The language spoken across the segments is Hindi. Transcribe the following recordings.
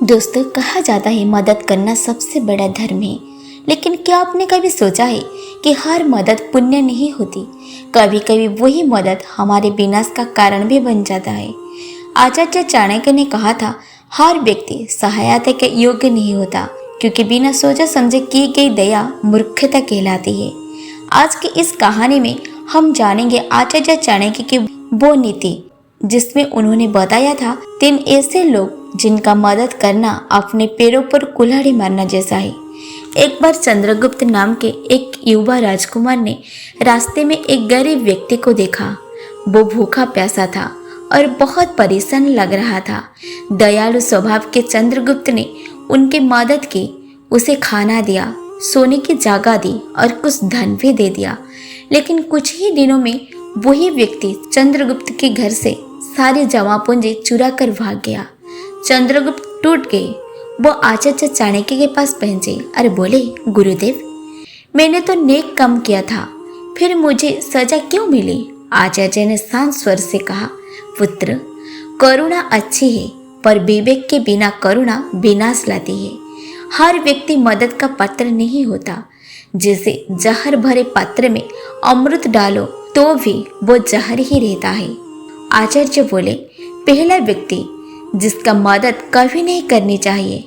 दोस्तों, कहा जाता है मदद करना सबसे बड़ा धर्म है। लेकिन क्या आपने कभी सोचा है कि हर मदद पुण्य नहीं होती। कभी कभी वही मदद हमारे विनाश का कारण भी बन जाता है। आचार्य चाणक्य ने कहा था, हर व्यक्ति सहायता के योग्य नहीं होता, क्योंकि बिना सोचे समझे की गई दया मूर्खता कहलाती है। आज की इस कहानी में हम जानेंगे आचार्य चाणक्य की वो नीति जिसमें उन्होंने बताया था 3 ऐसे लोग जिनका मदद करना अपने पैरों पर कुल्हाड़ी मारना जैसा है। एक बार चंद्रगुप्त नाम के एक युवा राजकुमार ने रास्ते में एक गरीब व्यक्ति को देखा। वो भूखा प्यासा था और बहुत परेशान लग रहा था। दयालु स्वभाव के चंद्रगुप्त ने उनकी मदद की, उसे खाना दिया, सोने की जगह दी और कुछ धन भी दे दिया। लेकिन कुछ ही दिनों में वही व्यक्ति चंद्रगुप्त के घर से सारी जमा पूंजी चुरा कर भाग गया। चंद्रगुप्त टूट गए। वो आचार्य चाणक्य के पास पहुंचे और बोले, गुरुदेव, मैंने तो नेक काम किया था, फिर मुझे सजा क्यों मिली? आचार्य ने शांत स्वर से कहा, पुत्र, करुणा अच्छी है, पर विवेक के बिना करुणा विनाश लाती है। हर व्यक्ति मदद का पात्र नहीं होता। जैसे जहर भरे पात्र में अमृत डालो तो भी वो जहर ही रहता है। आचार्य बोले, पहला व्यक्ति जिसका मदद कभी नहीं करनी चाहिए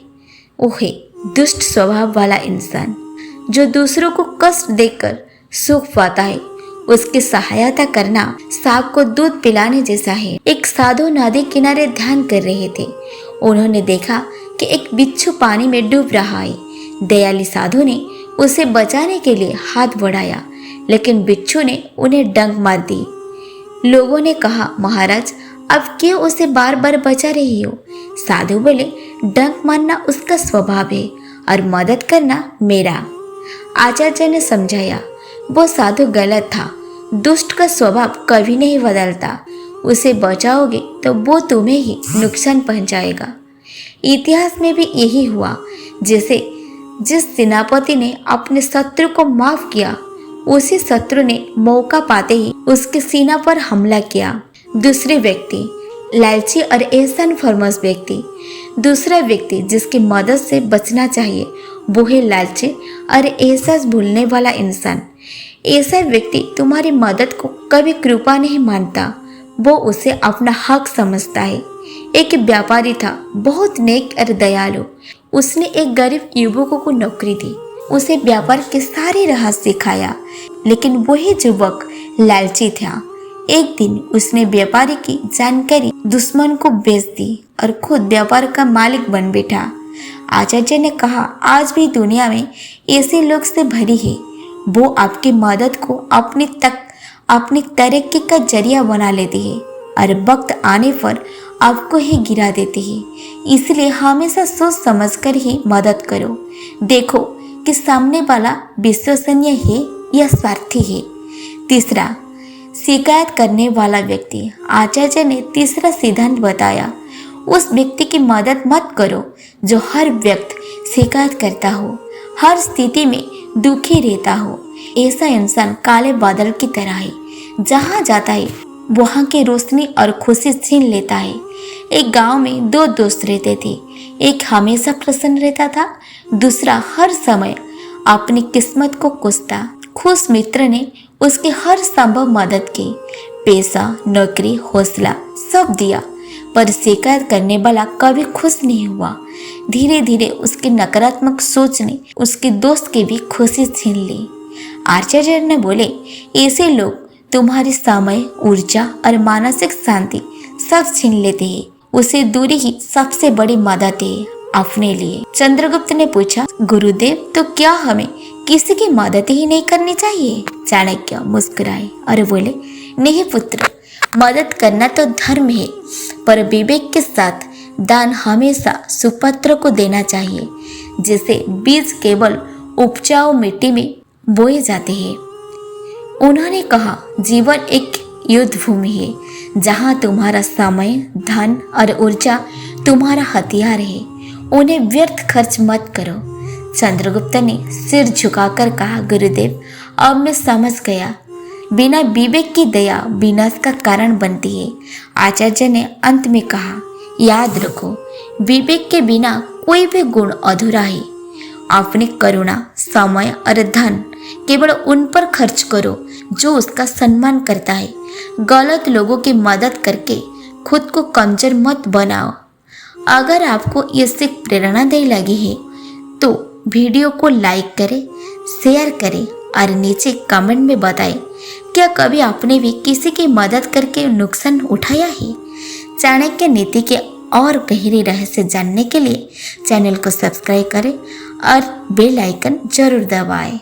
वो है दुष्ट स्वभाव वाला इंसान, जो दूसरों को कष्ट देकर सुख पाता है। उसकी सहायता करना सांप को दूध पिलाने जैसा है। एक साधु नदी किनारे ध्यान कर रहे थे। उन्होंने देखा कि एक बिच्छू पानी में डूब रहा है। दयालु साधु ने उसे बचाने के लिए हाथ बढ़ाया, लेकिन बिच्छू ने उन्हें डंक मार दी। लोगों ने कहा, महाराज, अब क्यों उसे बार बार बचा रही हो? साधु बोले, डंक मारना उसका स्वभाव है और मदद करना मेरा। आचार्य ने समझाया, वो साधु गलत था। दुष्ट का स्वभाव कभी नहीं बदलता। उसे बचाओगे तो वो तुम्हें ही नुकसान पहुंचाएगा। इतिहास में भी यही हुआ। जैसे जिस सेनापति ने अपने शत्रु को माफ किया, उसी शत्रु ने मौका पाते ही उसके सीना पर हमला किया। दूसरे व्यक्ति लालची और एहसान फरमाश व्यक्ति। दूसरा व्यक्ति जिसकी मदद से बचना चाहिए वो है लालची और एहसास भूलने वाला इंसान। ऐसा व्यक्ति तुम्हारी मदद को कभी कृपा नहीं मानता, वो उसे अपना हक समझता है। एक व्यापारी था, बहुत नेक और दयालु। उसने एक गरीब युवक को नौकरी दी, उसे व्यापार के सारे रहस्य सिखाया। लेकिन वही युवक लालची था। एक दिन उसने व्यापारी की जानकारी दुश्मन को बेच दी और खुद व्यापार का मालिक बन बैठा। आचार्य ने कहा, आज भी दुनिया में ऐसे लोग से भरी है। वो आपकी मदद को अपनी तरक्की का जरिया बना लेती है और वक्त आने पर आपको ही गिरा देती है। इसलिए हमेशा सोच समझकर ही मदद करो। देखो कि सामने वाला विश्वसनीय है या स्वार्थी है। तीसरा, शिकायत करने वाला व्यक्ति। आचार्य ने तीसरा सिद्धांत बताया, उस व्यक्ति की मदद मत करो जो हर वक्त शिकायत करता हो, हर स्थिति में दुखी रहता हो। ऐसा इंसान काले बादल की तरह है, जहाँ जाता है वहाँ की रोशनी और खुशी छीन लेता है। एक गांव में 2 दोस्त रहते थे। एक हमेशा प्रसन्न रहता था, दूसरा हर समय अपनी किस्मत को कोसता। खुश मित्र ने उसकी हर संभव मदद की, पैसा, नौकरी, हौसला सब दिया, पर शिकायत करने वाला कभी खुश नहीं हुआ। धीरे धीरे उसकी नकारात्मक सोच ने उसके दोस्त की भी खुशी छीन ली। आचार्य ने बोले, ऐसे लोग तुम्हारी समय, ऊर्जा और मानसिक शांति सब छीन लेते हैं। उसे दूरी ही सबसे बड़ी मदद है अपने लिए। चंद्रगुप्त ने पूछा, गुरुदेव, तो क्या हमें किसी की मदद ही नहीं करनी चाहिए? चाणक्य मुस्कुराए और बोले, नहीं पुत्र, मदद करना तो धर्म है, पर विवेक के साथ दान हमेशा सुपुत्र को देना चाहिए। जैसे बीज केवल उपजाऊ मिट्टी में बोए जाते हैं। उन्होंने कहा, जीवन एक युद्ध भूमि है, जहाँ तुम्हारा समय, धन और ऊर्जा तुम्हारा हथियार है। उन्हें व्यर्थ खर्च मत करो। चंद्रगुप्त ने सिर झुकाकर कहा, गुरुदेव, अब मैं समझ गया। बिना विवेक की दया विनाश का कारण बनती है। आचार्य ने अंत में कहा, याद रखो, विवेक के बिना कोई भी गुण अधूरा है। अपनी करुणा, समय और धन केवल उन पर खर्च करो जो उसका सम्मान करता है। गलत लोगों की मदद करके खुद को कमजोर मत बनाओ। अगर आपको इससे प्रेरणादायी लगी है तो वीडियो को लाइक करें, शेयर करें और नीचे कमेंट में बताएं क्या कभी आपने भी किसी की मदद करके नुकसान उठाया है। चाणक्य नीति के और गहरे रहस्य जानने के लिए चैनल को सब्सक्राइब करें और बेल आइकन जरूर दबाएं।